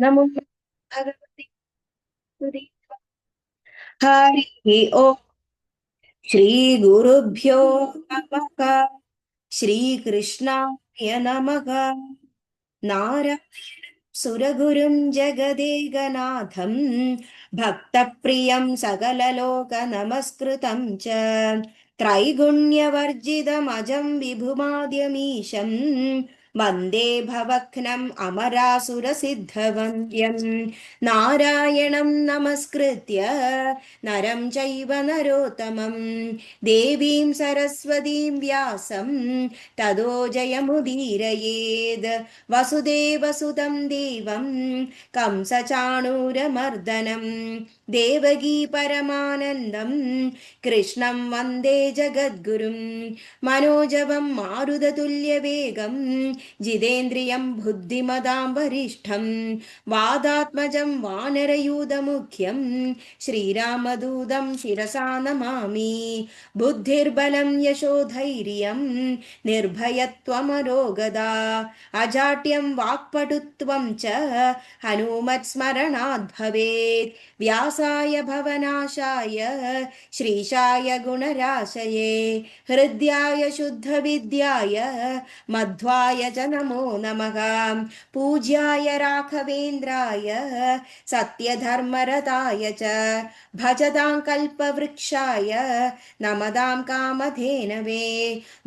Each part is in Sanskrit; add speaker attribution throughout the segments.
Speaker 1: नमो भगवते हरि ओम। श्री गुरुभ्यो नमः। श्रीकृष्णाय नमः। नारायणं सुरगुरुं जगदेकनाथं भक्तप्रियं सकललोकनमस्कृतं च त्रैगुण्यवर्जितमजं विभुमाद्यमीशं वन्दे भवघ्नम् अमरासुरसिद्धवन्द्यं नारायणं नमस्कृत्य नरं चैव नरोत्तमं देवीं सरस्वतीं व्यासं ततो जयमुदीरयेद् वसुदेवसुतं देवं कंसचाणूरमर्दनं देवकी परमानन्दं कृष्णं वन्दे जगद्गुरुं मनोजवं मारुततुल्यवेगं जितेन्द्रियं बुद्धिमतां वरिष्ठं वादात्मजं वानरयूथमुख्यं श्रीरामदूतं शिरसा नमामि। बुद्धिर्बलं यशोधैर्यं निर्भयत्वमरोगदा अजाड्यं वाक्पटुत्वं च हनुमत्स्मरणात् भवेत्। व्यासाय भवनाशाय श्रीशाय गुणराशये हृद्याय शुद्धविद्याय मध्वाय च नमो नमः। पूज्याय राघवेन्द्राय सत्यधर्मरताय च भजतां कल्पवृक्षाय नमतां कामधेनवे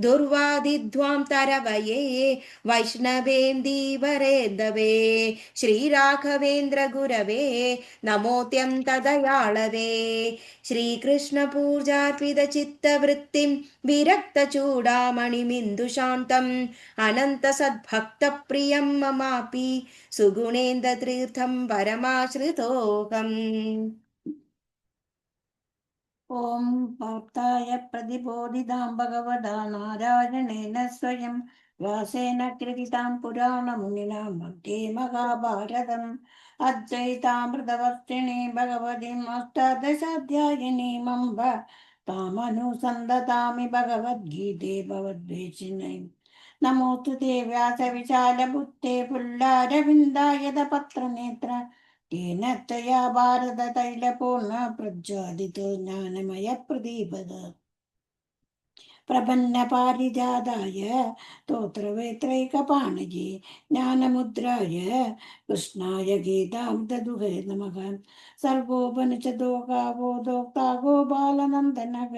Speaker 1: दुर्वादिध्वां तरवये वैष्णवेन्दीवरेन्दवे श्रीराघवेन्द्र गुरवे नमोऽत्यन्तदयाळवे। श्रीकृष्णपूजार्पितचित्तवृत्तिं विरक्तचूडामणिमिन्दुशान्तम् अनन्तसद्भक्तप्रियं ममापि सुगुणेन्द्रतीर्थं परमाश्रितोऽहम्।
Speaker 2: ॐ भक्ताय प्रतिबोधितां भगवता नारायणेन स्वयं व्यासेन कृतितां पुराणमुनिना मध्ये महाभारतम् अद्वैतामृतवर्षिणीं भगवतीम् अष्टादशाध्यायिनीमम्ब तामनुसन्दतामि भगवद्गीते भवद्वेषिणीं नमोऽस्तु ते व्यासविशालबुद्धे पुल्लारविन्दायतपत्रनेत्र येन त्वया भारततैलपूर्ण प्रज्वालितो ज्ञानमयप्रदीपद प्रपन्नपारिजाताय स्तोत्रवेत्रैकपाणये ज्ञानमुद्राय कृष्णाय गीतामृतदुहे नमः। सर्वोपनिषदो गावो दोक्ता गोपालनन्दनः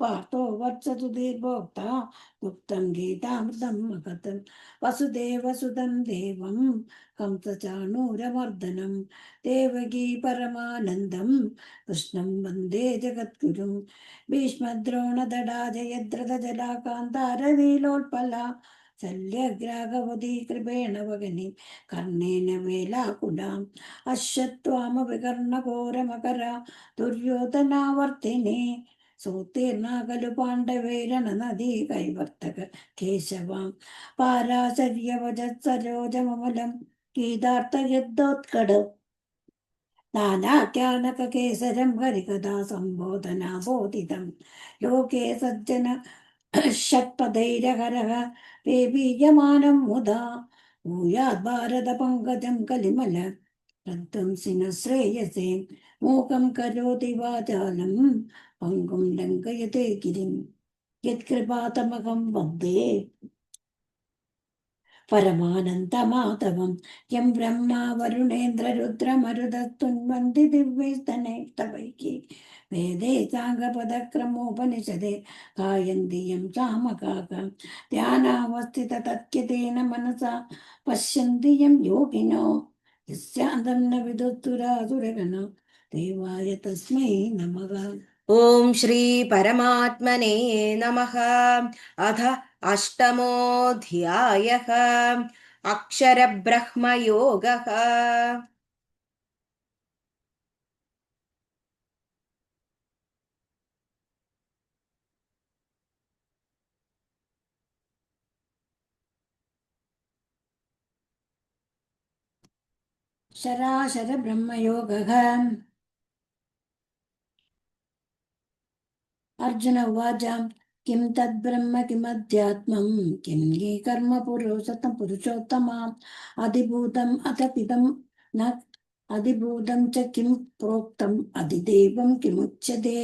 Speaker 2: पार्थो वत्सतु दीर्भोक्ता गुप्तं गीतामृतं महतं वसुदेवसुतं देवं कंसचाणूरमर्दनं देवकी परमानन्दं कृष्णं वन्दे जगद्गुरुं भीष्मद्रोणदडा जयद्रथजलाकान्तारनीलोत्पला शल्यग्राहवती कृपेण वगनि कर्णेन वेलाकुलाम् अश्वत्थामविकर्णघोरमकरा दुर्योधनावर्तिने सूतेर्ना खलु पाण्डवैरणनदी कैवर्तक केशवां पाराशर्यवजत्सरोजममलं गीतार्थयुद्धोत्कट नानाख्यानककेसरं हरिकथा सम्बोधना बोधितं लोके सज्जन षट्पदैरहरः पेबीयमानं मुदा भूयात् भारतपङ्कजं कलिमल प्रध्वंसिनः श्रेयसे मूकं करोति वाचालं पङ्गुं लङ्घयते गिरिं यत्कृपातमहं वन्दे परमानन्दमाधवं यं ब्रह्मा वरुणेन्द्ररुद्रमरुदस्तुन्वन्ति दिव्यैस्तनैस्तवैः वेदे साङ्गपदक्रमोपनिषदे गायन्ति यं सामगागं ध्यानावस्थिततत्यतेन मनसा पश्यन्ति यं योगिनो यस्यान्तं न विदुस्तुरासुरगणो देवाय तस्मै नमः।
Speaker 1: ॐ श्री परमात्मने नमः। अथ अष्टमोऽध्यायः अक्षरब्रह्मयोगः।
Speaker 2: शराशर ब्रह्मयोगः। अर्जुन उवाच किं तद्ब्रह्म किमध्यात्मं किं हि कर्म पुरुषोत्तमा अधिभूतम् अथ पिदम् न अधिभूतं च किं प्रोक्तम् अधिदेवं किमुच्यते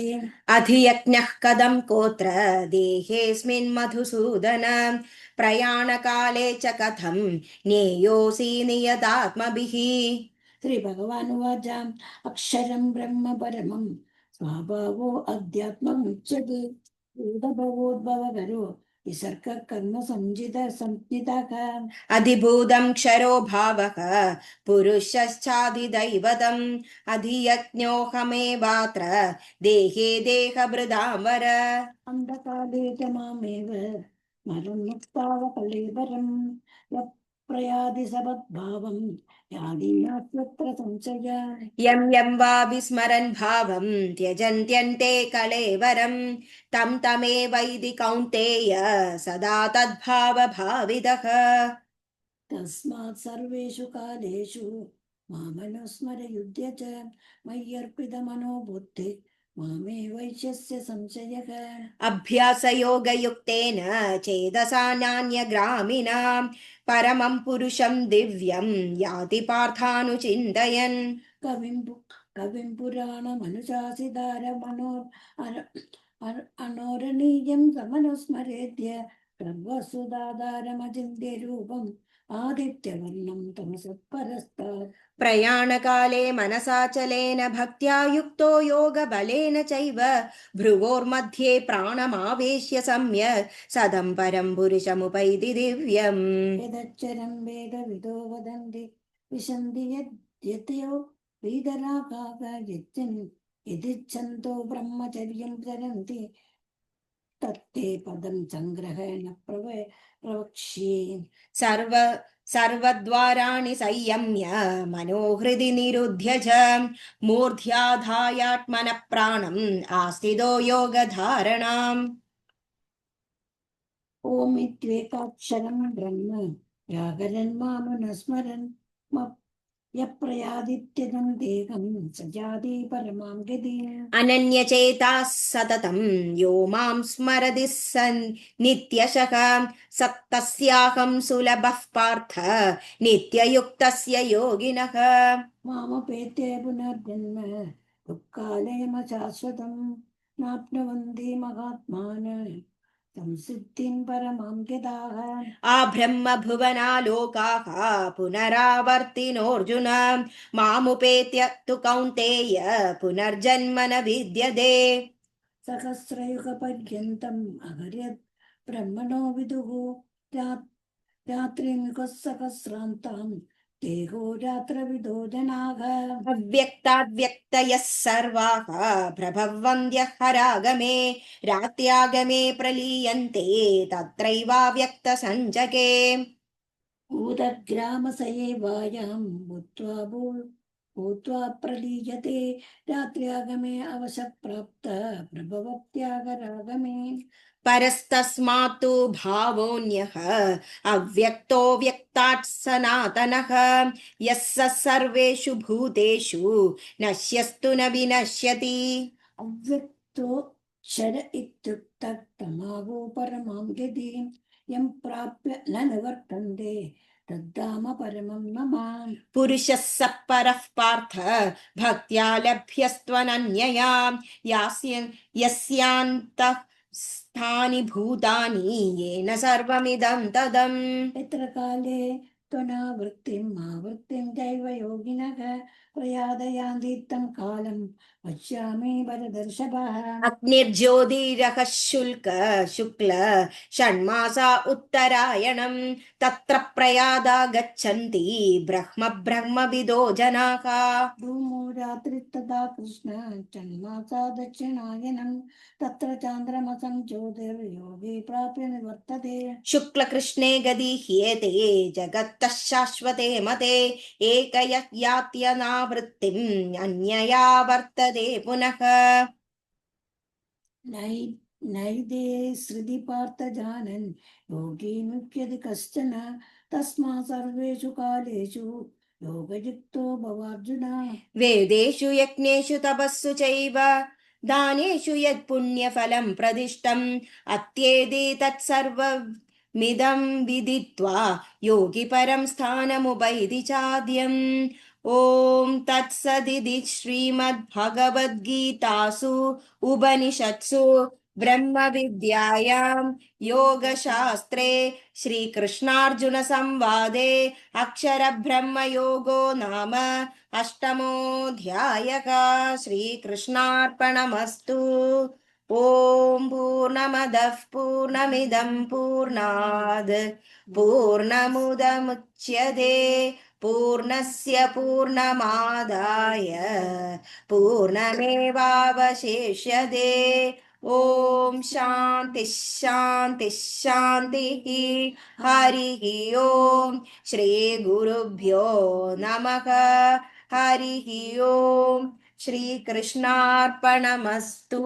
Speaker 1: अधियज्ञः कदं कोत्र देहेऽस्मिन् मधुसूदन प्रयाणकाले च कथं ज्ञेयोऽसि नियतात्मभिः
Speaker 2: श्रीभगवानुवाच अक्षरं ब्रह्म परमं स्वभावो अध्यात्ममुच्यते भूतभवोद्भवकरो विसर्ग कर्म संज्ञितः
Speaker 1: अधिभूतं क्षरो भावः पुरुषश्चाधिदैवतम् अधियज्ञोऽहमेवात्र देहे देहभृदाम्बर
Speaker 2: अन्धकाले च मामेव स्मरन् मुक्तावकलेबरं यः प्रयाति सपद्भावं यादि नास्त्यत्र संशय
Speaker 1: यं यं वा विस्मरन् भावं त्यजन्त्यन्ते कलेवरं तं तमेवैति कौन्तेय सदा तद्भावभावितः
Speaker 2: तस्मात् सर्वेषु कालेषु मामनुस्मर युध्य च मय्यर्पितमनो बुद्धिः मामे वैश्यस्य संशयः
Speaker 1: अभ्यासयोगयुक्तेन चेदसा नान्यग्रामिणां परमं पुरुषं दिव्यं याति पार्थानुचिन्तयन्
Speaker 2: कविं अनोरणीयं समनुस्मरेद्य सर्वसुदाधारमचिन्त्य रूपम् आदित्यवर्णं तमसत्परस्तात्
Speaker 1: प्रयाणकाले मनसाचलेन भक्त्या युक्तो योगबलेन चैव भ्रुवोर्मध्ये प्राणमावेश्य सम्यक् सदं परं पुरुषमुपैति दिव्यम्
Speaker 2: यदक्षरं वेदविदो वदन्ति विशन्ति यद्यतयो वीतरागाः यदिच्छन्तो ब्रह्मचर्यं चरन्ति तत्ते पदं सङ्ग्रहेण प्रवक्ष्ये
Speaker 1: सर्व सर्वद्वाराणि संयम्य मनोहृदि निरुध्य च मूर्ध्याधायात्मनः प्राणम् आस्थितो योगधारणाम्
Speaker 2: ओमित्वेकाक्षरं ब्रह्म व्याकरन् मामनुस्मरन् यः प्रयादित्यजं देहं स जाति परमां गतिम्
Speaker 1: अनन्यचेताः सततं यो मां स्मरति सन् नित्यशः सत्तस्याहं सुलभः पार्थ नित्ययुक्तस्य योगिनः
Speaker 2: मामपेत्य पुनर्जन्म दुःखालयमशाश्वतं नाप्नुवन्ति महात्मान संसिद्धिं परमां गताः
Speaker 1: आब्रह्मभुवनालोकाः पुनरावर्तिनोऽर्जुन मामुपेत्य तु कौन्तेय पुनर्जन्म न विद्यते
Speaker 2: सहस्रयुगपर्यन्तम् अहर्यत् ब्रह्मणो विदुः रात्रिमुखः सहस्रान्तां देहो रात्रविदो जनाः
Speaker 1: अव्यक्ताद्व्यक्तयः सर्वाः प्रभवन्त्यः हरागमे रात्यागमे प्रलीयन्ते तत्रैवाव्यक्तसञ्जके
Speaker 2: भूतग्रामस एवायां भूत्वा प्रलीयते रात्र्यागमे अवशप्राप्त प्रभवत्यागरागमे
Speaker 1: परस्तस्मात्तु भावोऽन्यः अव्यक्तो व्यक्तात् सनातनः यः स सर्वेषु भूतेषु नश्यस्तु न विनश्यति
Speaker 2: अव्यक्तो क्षर इत्युक्तः तमागो परमां गतिं यं प्राप्य न निवर्तन्ते तद्धाम परमं मम
Speaker 1: पुरुषः स परः पार्थ भक्त्या लभ्यस्त्वनन्यया यस्यान्तः स्थानि भूतानि येन सर्वमिदं तदम्
Speaker 2: यत्र काले त्वनावृत्तिम् आवृत्तिं चैव योगिनः प्रयादयान्ति तं कालं पश्यामि भरदर्शभः
Speaker 1: अग्निर्ज्योतिरः शुक्ल षण्मासा उत्तरायणम् तत्र प्रयादा गच्छन्ति ब्रह्मविदो जनाः
Speaker 2: धूमो रात्रिस्तदा कृष्ण चन्मासा दक्षिणायनं तत्र चान्द्रमसं ज्योतिर्योगी प्राप्य निवर्तते
Speaker 1: शुक्लकृष्णे गदिह्येते जगत्तः शाश्वते मते एकयः यात्यनावृत्तिम् अन्यया वर्तते पुनः
Speaker 2: नैदे श्रुति पार्थ जानन् योगी मुह्यति कश्चन तस्मात् सर्वेषु कालेषु योगयुक्तो भवार्जुन
Speaker 1: वेदेषु यज्ञेषु तपस्सु चैव दानेषु यत्पुण्यफलं प्रदिष्टम् अत्येति तत्सर्वमिदं विदित्वा योगी परं स्थानमुपैति चाद्यम् ॐ तत्सदिति श्रीमद्भगवद्गीतासु उपनिषत्सु ब्रह्मविद्यायां योगशास्त्रे श्रीकृष्णार्जुनसंवादे अक्षरब्रह्मयोगो नाम अष्टमोऽध्यायः। श्रीकृष्णार्पणमस्तु। ॐ पूर्णमदः पूर्णमिदं पूर्णात् पूर्णमुदमुच्यते पूर्णस्य पूर्णमादाय पूर्णमेवावशिष्यते। ॐ शान्तिः शान्तिः शान्तिः। हरिः ॐ श्रीगुरुभ्यो नमः। हरिः ॐ श्रीकृष्णार्पणमस्तु।